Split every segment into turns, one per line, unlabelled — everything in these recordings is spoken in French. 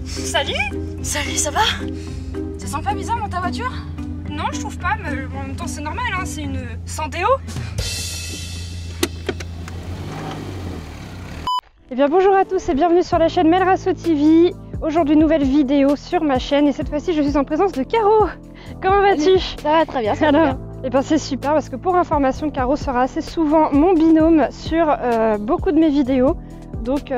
Salut! Salut, ça va? Ça sent pas bizarre dans ta voiture? Non, je trouve pas, mais en même temps c'est normal, hein, c'est une Sandero. Eh bien bonjour à tous et bienvenue sur la chaîne Melrasso TV. Aujourd'hui nouvelle vidéo sur ma chaîne et cette fois-ci je suis en présence de Caro. Comment vas-tu?
Ça va très bien, ça va bien.
Eh bien c'est super parce que pour information, Caro sera assez souvent mon binôme sur beaucoup de mes vidéos. Donc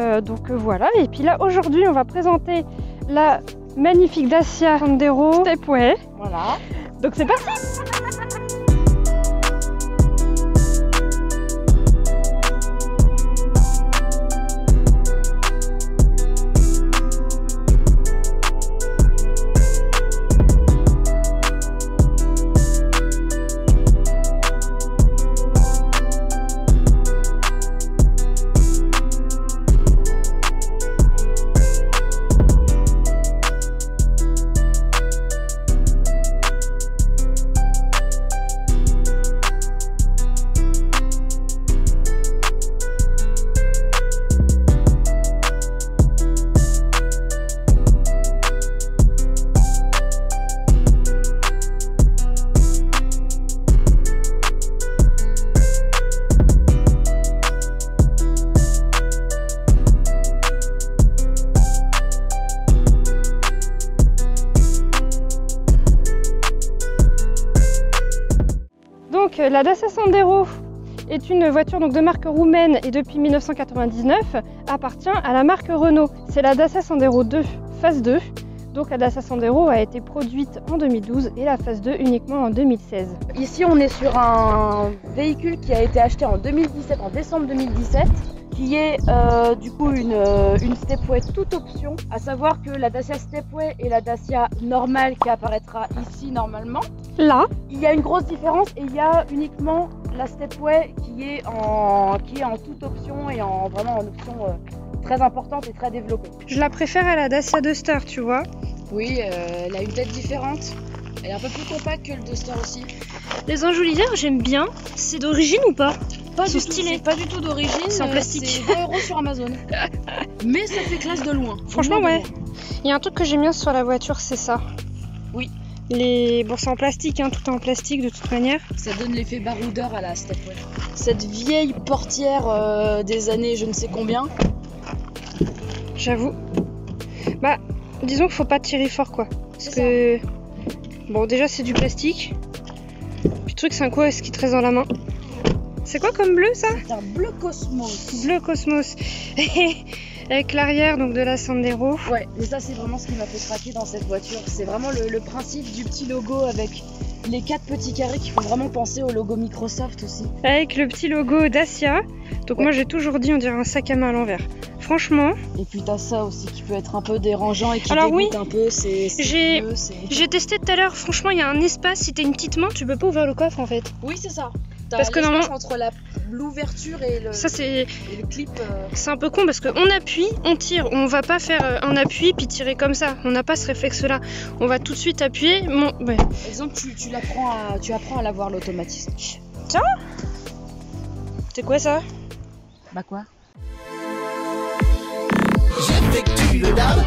voilà, et puis là aujourd'hui on va présenter la magnifique Dacia Sandero Stepway.
Voilà.
Donc c'est parti! Donc la Dacia Sandero est une voiture donc, de marque roumaine et depuis 1999 appartient à la marque Renault. C'est la Dacia Sandero 2 phase 2. Donc la Dacia Sandero a été produite en 2012 et la phase 2 uniquement en 2016.
Ici on est sur un véhicule qui a été acheté en 2017, en décembre 2017, qui est du coup une Stepway toute option, à savoir que la Dacia Stepway et la Dacia normale qui apparaîtra ici normalement.
Là,
il y a une grosse différence et il y a uniquement la Stepway qui est en toute option et vraiment en option très importante et très développée.
je la préfère à la Dacia Duster, tu vois.
Oui, elle a une tête différente. Elle est un peu plus compacte que le Duster aussi.
Les enjoliveurs, j'aime bien. C'est d'origine ou pas?
Pas
Ils
du
sont
tout,
stylés.
c'est pas du tout d'origine.
C'est en plastique.
C'est 20 € sur Amazon. Mais ça fait classe de loin.
Franchement,
Vraiment de
ouais.
loin.
Il y a un truc que j'aime bien sur la voiture, c'est ça.
Oui.
Bon, c'est en plastique, hein, tout est en plastique de toute manière.
Ça donne l'effet baroudeur à la Stepway. Cette vieille portière des années je ne sais combien.
J'avoue. Bah, disons qu'il faut pas tirer fort, quoi. Parce
C'est
que... Bon, déjà, c'est du plastique. Puis le truc, c'est un quoi, ce qui te reste dans la main? C'est quoi comme bleu, ça?
C'est un bleu Cosmos.
Bleu Cosmos. Avec l'arrière, donc, de la Sandero.
Ouais, mais ça c'est vraiment ce qui m'a fait craquer dans cette voiture. C'est vraiment le principe du petit logo avec les 4 petits carrés qui font vraiment penser au logo Microsoft aussi.
Avec le petit logo Dacia. Donc
Ouais.
moi, j'ai toujours dit, on dirait un sac à main à l'envers. Franchement,
Et puis t'as ça aussi qui peut être un peu dérangeant et qui
Alors
dégoûte
oui,
un peu. C'est
j'ai-
bleu, c'est-
j'ai testé tout à l'heure. Franchement, il y a un espace. Si t'as une petite main, tu peux pas ouvrir le coffre, en fait.
Oui, c'est ça. T'as
Parce que
l'espace
normalement-
entre l'ouverture et le,
Ça, c'est...
et le clip.
C'est un peu con parce qu'on appuie, on tire, on va pas faire un appui puis tirer comme ça, on n'a pas ce réflexe là, on va tout de suite appuyer, ouais.
Par exemple, tu apprends à l'avoir l'automatisme.
C'est quoi ça?
Bah quoi?
J'effectue le DAB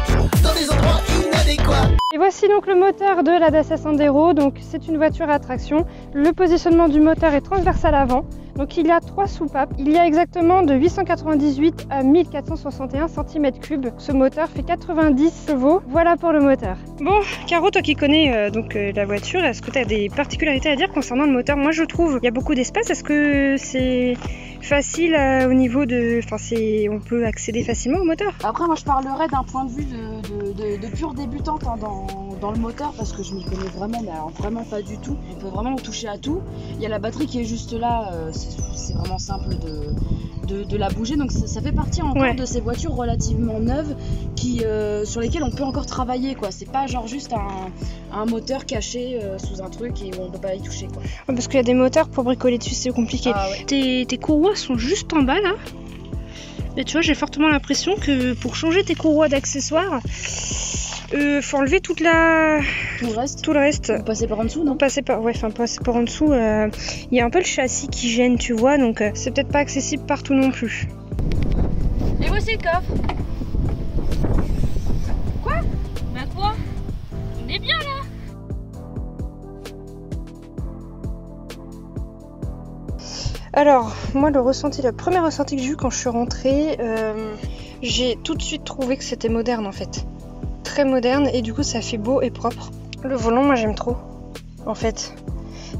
dans des endroits inadéquats.
Et voici donc le moteur de la Dacia Sandero, donc c'est une voiture à traction, le positionnement du moteur est transversal avant, donc il y a 3 soupapes, il y a exactement de 898 à 1461 cm3, ce moteur fait 90 chevaux, voilà pour le moteur. Bon, Caro, toi qui connais la voiture, est-ce que tu as des particularités à dire concernant le moteur? Moi je trouve il y a beaucoup d'espace, est-ce que c'est facile au niveau de... Enfin, on peut accéder facilement au moteur?
Après, moi je parlerais d'un point de vue de pure débutante hein, dans le moteur parce que je m'y connais vraiment, mais alors vraiment pas du tout. On peut vraiment toucher à tout. Il y a la batterie qui est juste là, c'est vraiment simple de la bouger. Donc ça fait partie encore de ces voitures relativement neuves sur lesquelles on peut encore travailler, quoi. C'est pas genre juste un moteur caché sous un truc et on peut pas y toucher, quoi.
Parce qu'il y a des moteurs pour bricoler dessus, c'est compliqué.
Ah, ouais.
Tes courroies sont juste en bas là. Et tu vois, j'ai fortement l'impression que pour changer tes courroies d'accessoires, faut enlever tout le reste.
Vous passez par en dessous, non?
Passer par en dessous. Il y a un peu le châssis qui gêne, tu vois, donc c'est peut-être pas accessible partout non plus.
Et voici le coffre.
Quoi? Bah quoi? On est bien là.
Alors, moi le premier ressenti que j'ai eu quand je suis rentrée, j'ai tout de suite trouvé que c'était moderne en fait. Très moderne et du coup ça fait beau et propre. Le volant, moi j'aime trop en fait.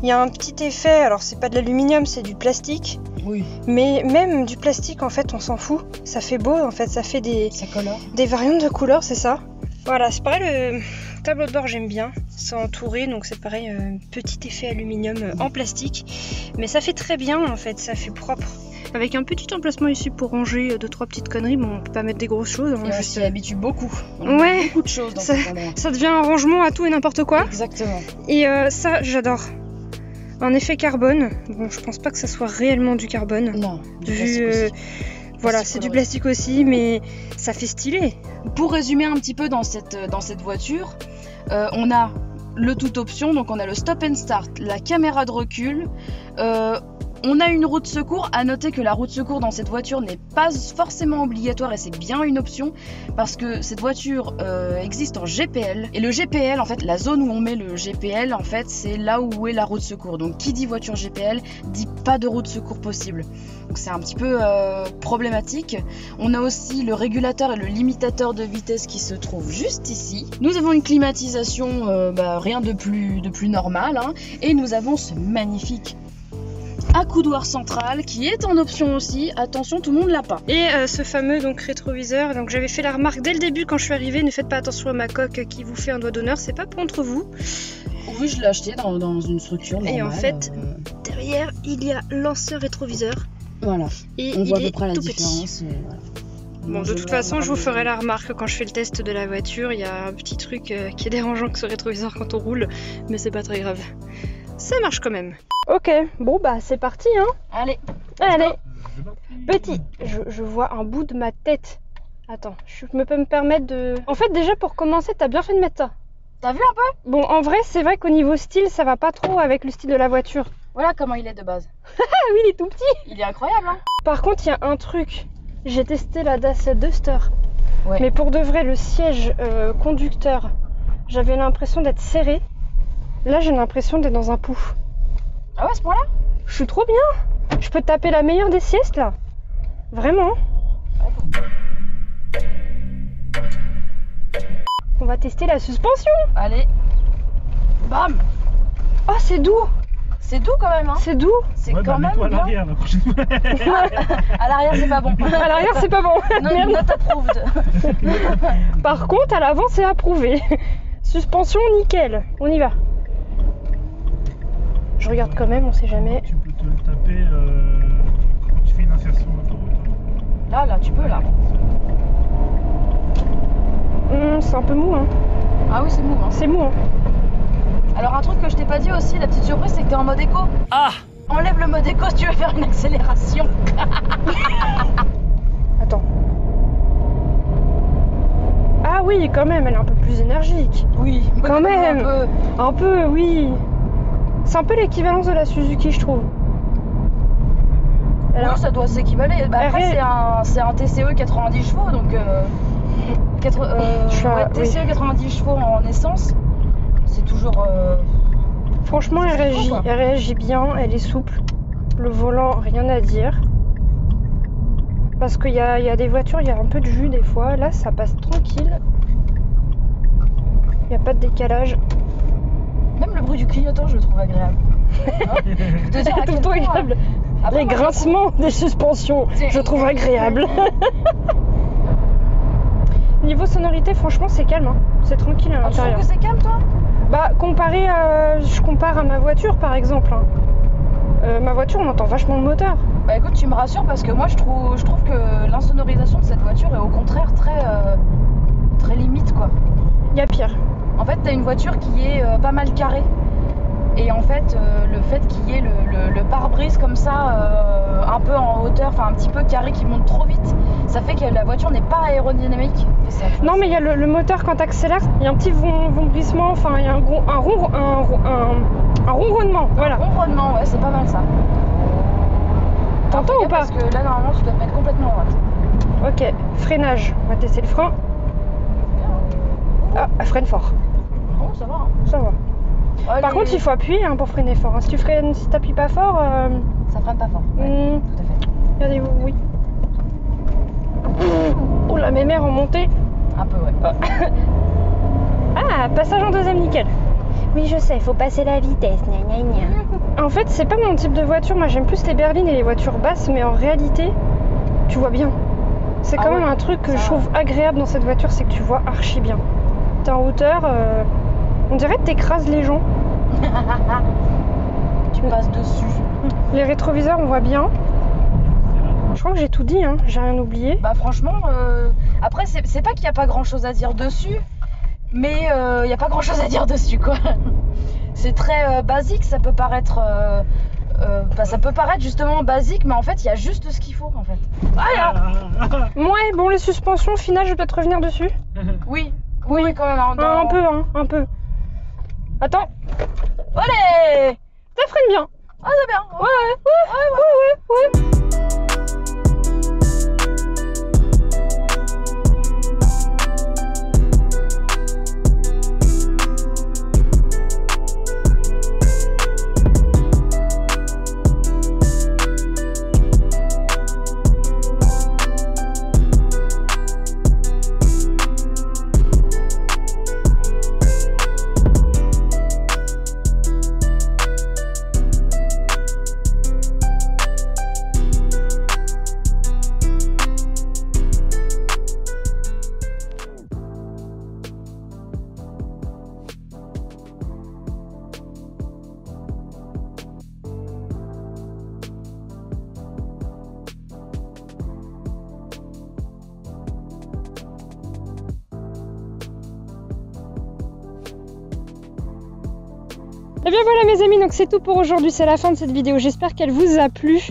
Il y a un petit effet, alors c'est pas de l'aluminium, c'est du plastique.
Oui.
Mais même du plastique en fait on s'en fout. Ça fait beau en fait, ça fait
Ça colore.
des variantes de couleurs, c'est ça. Voilà, c'est pareil, le tableau de bord j'aime bien. C'est entouré, donc c'est pareil, petit effet aluminium en plastique. Mais ça fait très bien en fait, ça fait propre. Avec un petit emplacement ici pour ranger 2-3 petites conneries, bon on peut pas mettre des grosses choses.
Et on s'y habitue beaucoup.
Ouais,
beaucoup de choses dans cet endroit.
Ça devient un rangement à tout et n'importe quoi.
Exactement.
Et ça j'adore. Un effet carbone, bon je pense pas que ça soit réellement du carbone.
Non,
voilà, c'est du plastique aussi, mais ça fait stylé.
Pour résumer un petit peu dans cette voiture, on a le tout option, donc on a le stop and start, la caméra de recul, on a une roue de secours. À noter que la roue de secours dans cette voiture n'est pas forcément obligatoire et c'est bien une option parce que cette voiture existe en GPL. Et le GPL, en fait, la zone où on met le GPL, en fait, c'est là où est la roue de secours. Donc qui dit voiture GPL dit pas de roue de secours possible. Donc c'est un petit peu problématique. On a aussi le régulateur et le limitateur de vitesse qui se trouvent juste ici. Nous avons une climatisation, rien de plus normal, hein. Et nous avons ce magnifique accoudoir central qui est en option aussi. Attention, tout le monde l'a pas.
Et ce fameux donc rétroviseur, donc j'avais fait la remarque dès le début quand je suis arrivée, ne faites pas attention à ma coque qui vous fait un doigt d'honneur, c'est pas contre vous.
Oui, je l'ai acheté dans une structure normale.
Et en fait, derrière il y a l'ancien rétroviseur.
Voilà.
Et
on voit à
il
peu
est
près la
tout
différence.
petit. Bon, de toute façon, je vous ferai la remarque quand je fais le test de la voiture. Il y a un petit truc qui est dérangeant que ce rétroviseur quand on roule, mais c'est pas très grave. Ça marche quand même. Ok, bon bah c'est parti hein.
Allez.
Petit, je vois un bout de ma tête. Attends, je peux me permettre de... En fait déjà pour commencer, t'as bien fait de mettre ça.
T'as vu un peu?
Bon, en vrai, c'est vrai qu'au niveau style, ça va pas trop avec le style de la voiture.
Voilà comment il est de base.
Ah oui, il est tout petit.
Il est incroyable hein.
Par contre, il y a un truc. J'ai testé la Dacia Duster.
Ouais.
Mais pour de vrai, le siège conducteur, j'avais l'impression d'être serré. Là, j'ai l'impression d'être dans un pouf.
Ah ouais, à ce point-là?
Je suis trop bien. Je peux taper la meilleure des siestes là. Vraiment. On va tester la suspension.
Allez. Bam.
Oh, c'est doux.
C'est doux quand même hein.
C'est doux.
C'est quand même
à
bien.
l'arrière la prochaine fois.
À l'arrière c'est pas bon.
À l'arrière, c'est pas bon.
Non, not approved.
Par contre, à l'avant, c'est approuvé. Suspension nickel. On y va. Je regarde quand même, on sait jamais.
Tu peux te le taper quand tu fais une insertion d'autoroute.
Là, tu peux là.
C'est un peu mou, hein.
Ah oui, c'est mou hein.
C'est mou, hein.
Alors un truc que je t'ai pas dit aussi, la petite surprise, c'est que t'es en mode éco.
Ah.
Enlève le mode éco si tu veux faire une accélération.
Attends. Ah oui, quand même, elle est un peu plus énergique.
Oui,
Quand même.
Un peu.
Un peu, oui. C'est un peu l'équivalence de la Suzuki, je trouve.
Oui, ça doit s'équivaler. Bah, après, c'est un TCE 90 chevaux, donc TCE 90 chevaux en essence, c'est toujours.
Franchement, elle réagit bien, elle est souple. Le volant, rien à dire. Parce qu'il y a des voitures, il y a un peu de jus des fois. Là, ça passe tranquille. Il n'y a pas de décalage.
Même le bruit du clignotant, je le trouve agréable. Je te dis à
Tout le
quel
temps
point,
agréable.
Après,
Les
moi,
grincements des suspensions, je trouve agréable. Niveau sonorité, franchement, c'est calme. Hein. C'est tranquille à
tu trouves
l'intérieur.
que c'est calme, toi?
Bah, je compare à ma voiture, par exemple. Hein. Ma voiture, on entend vachement le moteur.
Bah écoute, tu me rassures parce que moi je trouve que l'insonorisation de cette voiture est au contraire très limite quoi.
Il y a pire.
En fait, t'as une voiture qui est pas mal carrée. Et en fait, le fait qu'il y ait le pare-brise comme ça, un peu en hauteur, enfin un petit peu carré qui monte trop vite, ça fait que la voiture n'est pas aérodynamique.
Non, mais il y a le moteur quand t'accélères, il y a un petit vombrissement, enfin il y a un ronronnement. Voilà.
Un ronronnement, ouais, c'est pas mal ça.
T'entends ou pas?
Parce que là, normalement, tu dois te mettre complètement droite.
Ok, freinage. On va tester le frein. Ah, elle freine fort.
Oh, ça va. Hein.
Ça va.
Ouais,
Par contre, il faut appuyer hein, pour freiner fort. Si tu freines, si t'appuies pas fort.
Ça freine pas fort. Ouais, tout à fait.
Regardez-vous, oui. Oh la mémère en montée.
Un peu, ouais.
Ah, passage en deuxième, nickel.
Oui, je sais, il faut passer la vitesse. Gna, gna, gna.
En fait, c'est pas mon type de voiture. Moi, j'aime plus les berlines et les voitures basses, mais en réalité, tu vois bien. C'est quand même un truc que je trouve agréable dans cette voiture, c'est que tu vois archi bien. T'es en hauteur, on dirait que t'écrases les gens.
Tu passes dessus.
Les rétroviseurs, on voit bien. Je crois que j'ai tout dit, hein. J'ai rien oublié.
Bah franchement, après c'est pas qu'il n'y a pas grand chose à dire dessus, mais il n'y a pas grand chose à dire dessus quoi. C'est très basique, ça peut paraître justement basique, mais en fait il y a juste ce qu'il faut en fait.
Ouais, bon les suspensions, au final je vais peut-être revenir dessus.
Oui quand même. Hein,
un peu. Attends.
Allez,
ça freine bien.
Ah c'est bien.
Ouais. Et bien voilà mes amis, donc c'est tout pour aujourd'hui, c'est la fin de cette vidéo, j'espère qu'elle vous a plu.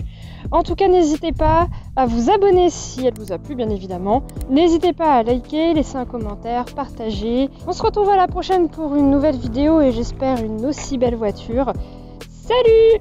En tout cas, n'hésitez pas à vous abonner si elle vous a plu, bien évidemment. N'hésitez pas à liker, laisser un commentaire, partager. On se retrouve à la prochaine pour une nouvelle vidéo et j'espère une aussi belle voiture. Salut!